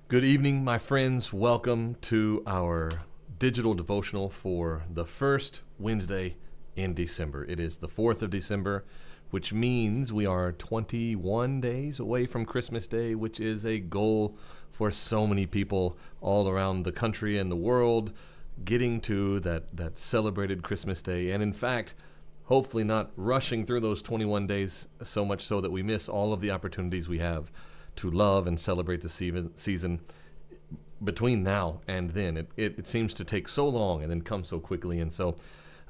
Good evening, my friends. Welcome to our digital devotional for the first Wednesday in December. It is the 4th of December, which means we are 21 days away from Christmas Day, which is a goal for so many people all around the country and the world, getting to that celebrated Christmas Day. And in fact, hopefully not rushing through those 21 days so much so that we miss all of the opportunities we have to love and celebrate the season between now and then. It seems to take so long and then come so quickly. And so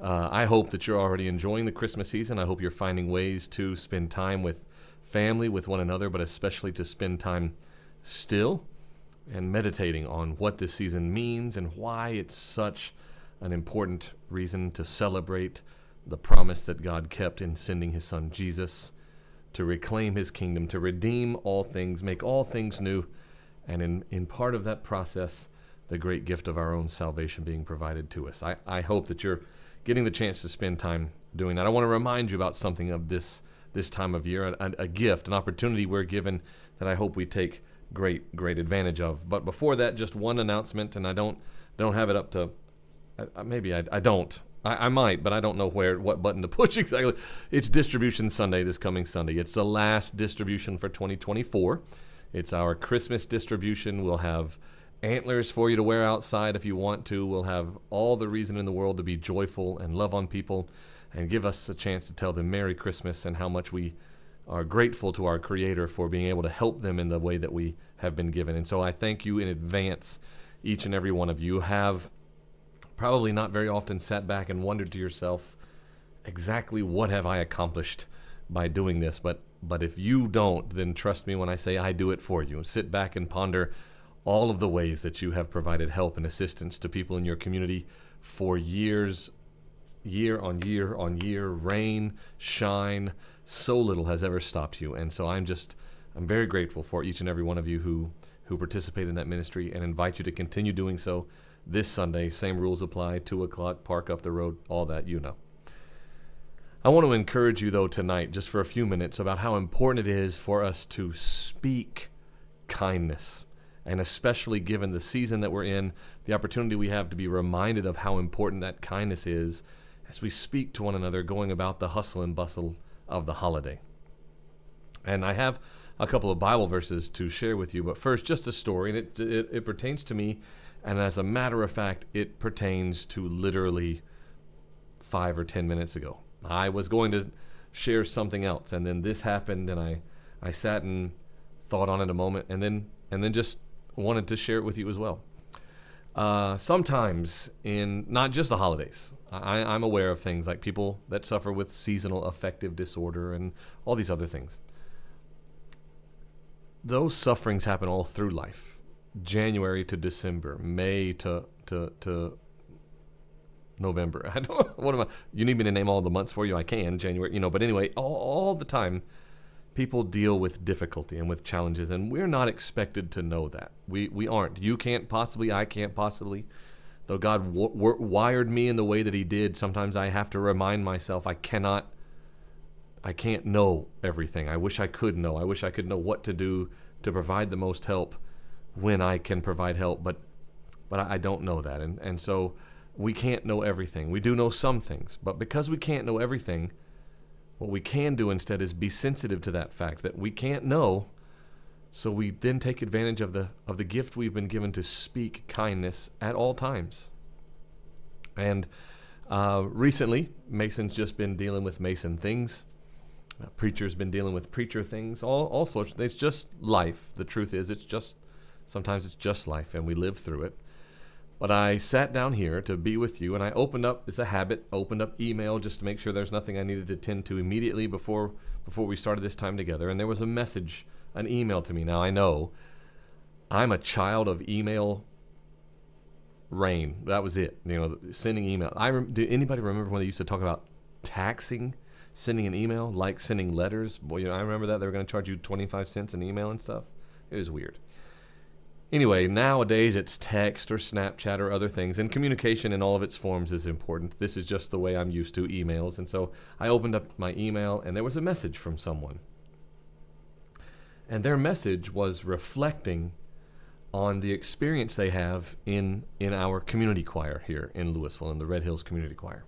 I hope that you're already enjoying the Christmas season. I hope you're finding ways to spend time with family, with one another, but especially to spend time still and meditating on what this season means and why it's such an important reason to celebrate the promise that God kept in sending his son Jesus to reclaim his kingdom, to redeem all things, make all things new, and in part of that process, the great gift of our own salvation being provided to us. I hope that you're getting the chance to spend time doing that. I want to remind you about something of this time of year, a gift, an opportunity we're given that I hope we take great advantage of. But before that, just one announcement, and I don't have it up to, maybe I don't. I might, but I don't know what button to push exactly. It's Distribution Sunday this coming Sunday. It's the last distribution for 2024. It's our Christmas distribution. We'll have antlers for you to wear outside if you want to. We'll have all the reason in the world to be joyful and love on people and give us a chance to tell them Merry Christmas and how much we are grateful to our Creator for being able to help them in the way that we have been given. And so I thank you in advance. Each and every one of you have probably not very often sat back and wondered to yourself, exactly what have I accomplished by doing this? But if you don't, then trust me when I say I do it for you. Sit back and ponder all of the ways that you have provided help and assistance to people in your community for years, year on year on year, rain, shine, so little has ever stopped you. And so I'm very grateful for each and every one of you who participate in that ministry, and invite you to continue doing so this Sunday. Same rules apply, 2 o'clock, park up the road, all that you know. I want to encourage you, though, tonight, just for a few minutes, about how important it is for us to speak kindness, and especially given the season that we're in, the opportunity we have to be reminded of how important that kindness is as we speak to one another, going about the hustle and bustle of the holiday. And I have a couple of Bible verses to share with you, but first, just a story, and it pertains to me. And as a matter of fact, it pertains to literally 5 or 10 minutes ago. I was going to share something else, and then this happened, and I sat and thought on it a moment, and then just wanted to share it with you as well. Sometimes in not just the holidays, I'm aware of things like people that suffer with seasonal affective disorder and all these other things. Those sufferings happen all through life. January to December, May to November. I don't. What am I? You need me to name all the months for you? I can. January, But anyway, all the time, people deal with difficulty and with challenges, and we're not expected to know that. We aren't. You can't possibly. I can't possibly. Though God wired me in the way that He did, sometimes I have to remind myself I can't know everything. I wish I could know. I wish I could know what to do to provide the most help when I can provide help, but I don't know that, and so we can't know everything. We do know some things, but because we can't know everything, what we can do instead is be sensitive to that fact that we can't know, so we then take advantage of the gift we've been given to speak kindness at all times. And recently, Mason's just been dealing with Mason things. Preacher's been dealing with preacher things, all sorts. It's just life. The truth is, sometimes it's just life, and we live through it. But I sat down here to be with you, and I opened up email just to make sure there's nothing I needed to tend to immediately before we started this time together. And there was a message, an email to me. Now, I know I'm a child of email rain. That was it, sending email. Do anybody remember when they used to talk about taxing, sending an email, like sending letters? Boy, I remember that. They were going to charge you 25 cents an email and stuff. It was weird. Anyway, nowadays it's text or Snapchat or other things, and communication in all of its forms is important. This is just the way I'm used to emails. And so I opened up my email, and there was a message from someone. And their message was reflecting on the experience they have in our community choir here in Louisville, in the Red Hills Community Choir.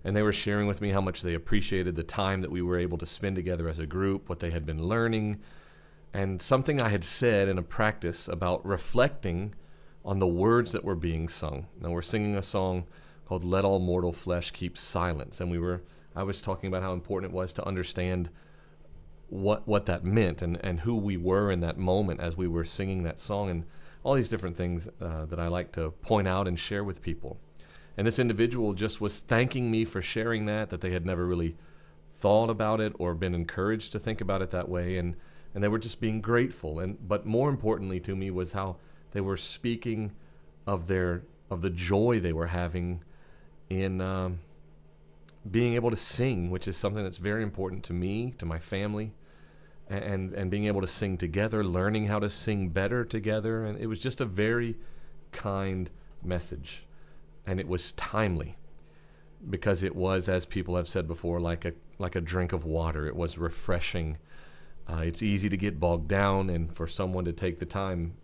And they were sharing with me how much they appreciated the time that we were able to spend together as a group, what they had been learning, and something I had said in a practice about reflecting on the words that were being sung. Now, we're singing a song called "Let All Mortal Flesh Keep Silence," and I was talking about how important it was to understand what that meant and who we were in that moment as we were singing that song, and all these different things that I like to point out and share with people. And this individual just was thanking me for sharing that they had never really thought about it or been encouraged to think about it that way, and they were just being grateful. But more importantly to me was how they were speaking of the joy they were having in being able to sing, which is something that's very important to me, to my family, and being able to sing together, learning how to sing better together. And it was just a very kind message. And it was timely because it was, as people have said before, like a drink of water. It was refreshing. It's easy to get bogged down, and for someone to take the time,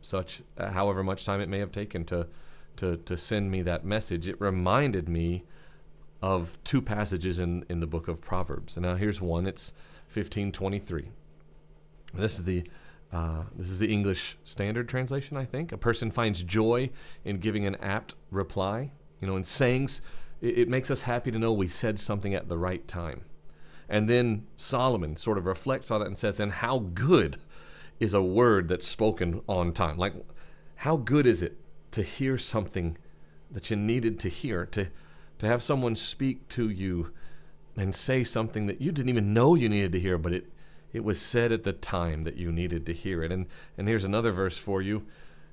however much time it may have taken to send me that message, it reminded me of two passages in the book of Proverbs. And now here's one. It's 15:23. This is the English Standard Translation, I think. A person finds joy in giving an apt reply. In sayings, it makes us happy to know we said something at the right time. And then Solomon sort of reflects on it and says, and how good is a word that's spoken on time? Like, how good is it to hear something that you needed to hear, to have someone speak to you and say something that you didn't even know you needed to hear, but it was said at the time that you needed to hear it. And here's another verse for you.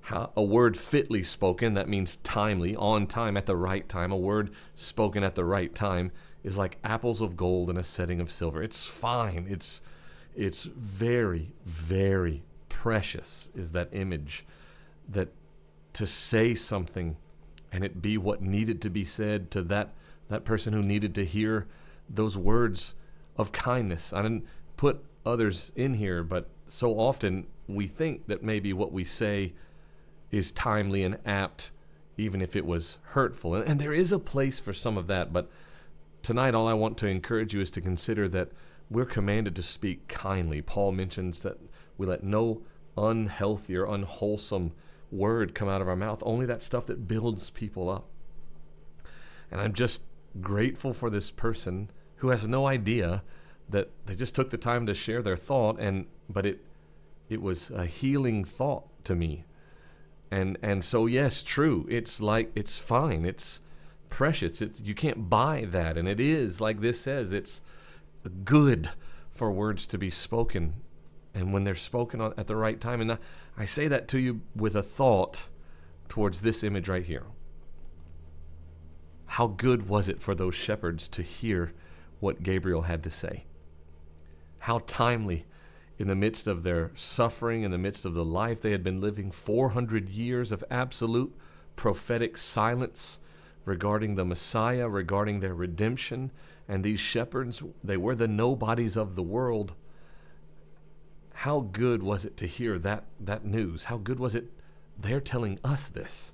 How a word fitly spoken, that means timely, on time, at the right time. A word spoken at the right time is like apples of gold in a setting of silver. It's fine. It's very, very precious is that image, that to say something and it be what needed to be said to that person who needed to hear those words of kindness. I didn't put others in here, but so often we think that maybe what we say is timely and apt, even if it was hurtful. And there is a place for some of that, but tonight all I want to encourage you is to consider that we're commanded to speak kindly. Paul mentions that we let no unhealthy or unwholesome word come out of our mouth, only that stuff that builds people up. And I'm just grateful for this person who has no idea that they just took the time to share their thought, but it was a healing thought to me. And so yes, true. It's fine. It's precious. You can't buy that. And it is, like this says, it's good for words to be spoken, and when they're spoken at the right time. And I say that to you with a thought towards this image right here. How good was it for those shepherds to hear what Gabriel had to say? How timely, in the midst of their suffering, in the midst of the life they had been living, 400 years of absolute prophetic silence regarding the Messiah, regarding their redemption. And these shepherds, they were the nobodies of the world. How good was it to hear that news? How good was it? They're telling us this.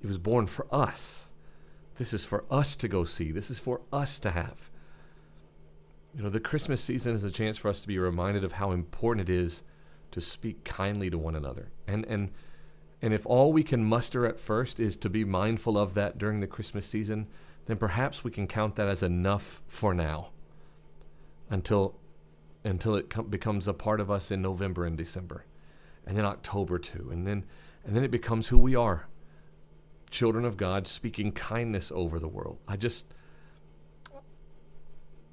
It was born for us. This is for us to go see. This is for us to have. The Christmas season is a chance for us to be reminded of how important it is to speak kindly to one another. And if all we can muster at first is to be mindful of that during the Christmas season, then perhaps we can count that as enough for now, until it becomes a part of us in November and December, and then October too, and then it becomes who we are, children of God, speaking kindness over the world.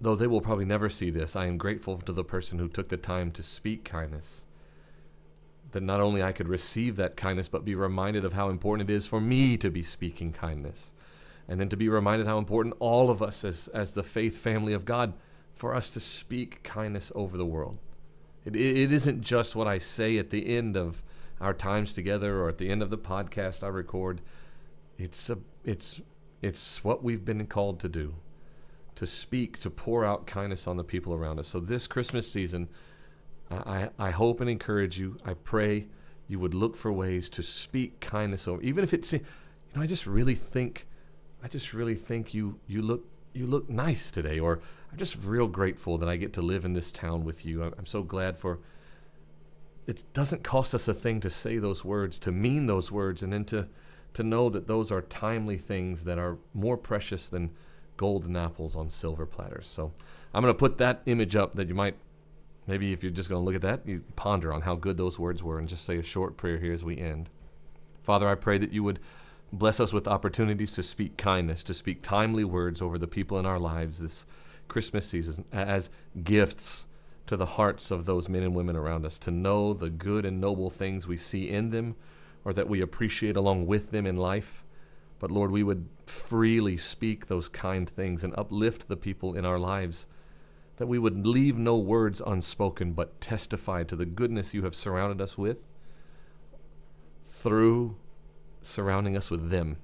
Though they will probably never see this, I am grateful to the person who took the time to speak kindness, that not only I could receive that kindness, but be reminded of how important it is for me to be speaking kindness, and then to be reminded how important all of us as the faith family of God, for us to speak kindness over the world. It isn't just what I say at the end of our times together or at the end of the podcast I record. It's what we've been called to do, to speak, to pour out kindness on the people around us. So this Christmas season, I hope and encourage you, I pray you would look for ways to speak kindness over, even if it's, I just really think you look nice today, or I'm just real grateful that I get to live in this town with you. I'm so glad for. It doesn't cost us a thing to say those words, to mean those words, and then to know that those are timely things that are more precious than golden apples on silver platters. So I'm going to put that image up that you might, maybe if you're just going to look at that, you ponder on how good those words were and just say a short prayer here as we end. Father, I pray that you would bless us with opportunities to speak kindness, to speak timely words over the people in our lives this Christmas season as gifts to the hearts of those men and women around us, to know the good and noble things we see in them or that we appreciate along with them in life. But Lord, we would freely speak those kind things and uplift the people in our lives, that we would leave no words unspoken but testify to the goodness you have surrounded us with through surrounding us with them.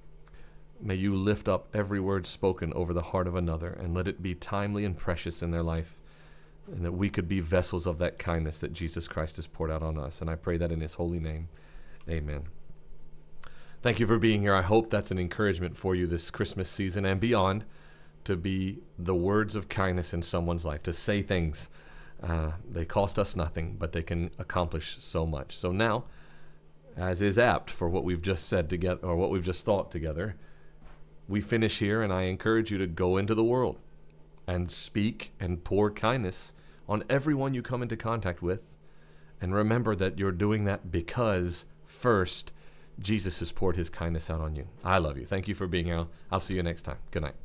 May you lift up every word spoken over the heart of another and let it be timely and precious in their life, and that we could be vessels of that kindness that Jesus Christ has poured out on us. And I pray that in his holy name. Amen. Thank you for being here. I hope that's an encouragement for you this Christmas season and beyond, to be the words of kindness in someone's life, to say things. They cost us nothing, but they can accomplish so much. So now, as is apt for what we've just said together, or what we've just thought together, we finish here, and I encourage you to go into the world and speak and pour kindness on everyone you come into contact with. And remember that you're doing that because first, Jesus has poured his kindness out on you. I love you. Thank you for being here. I'll see you next time. Good night.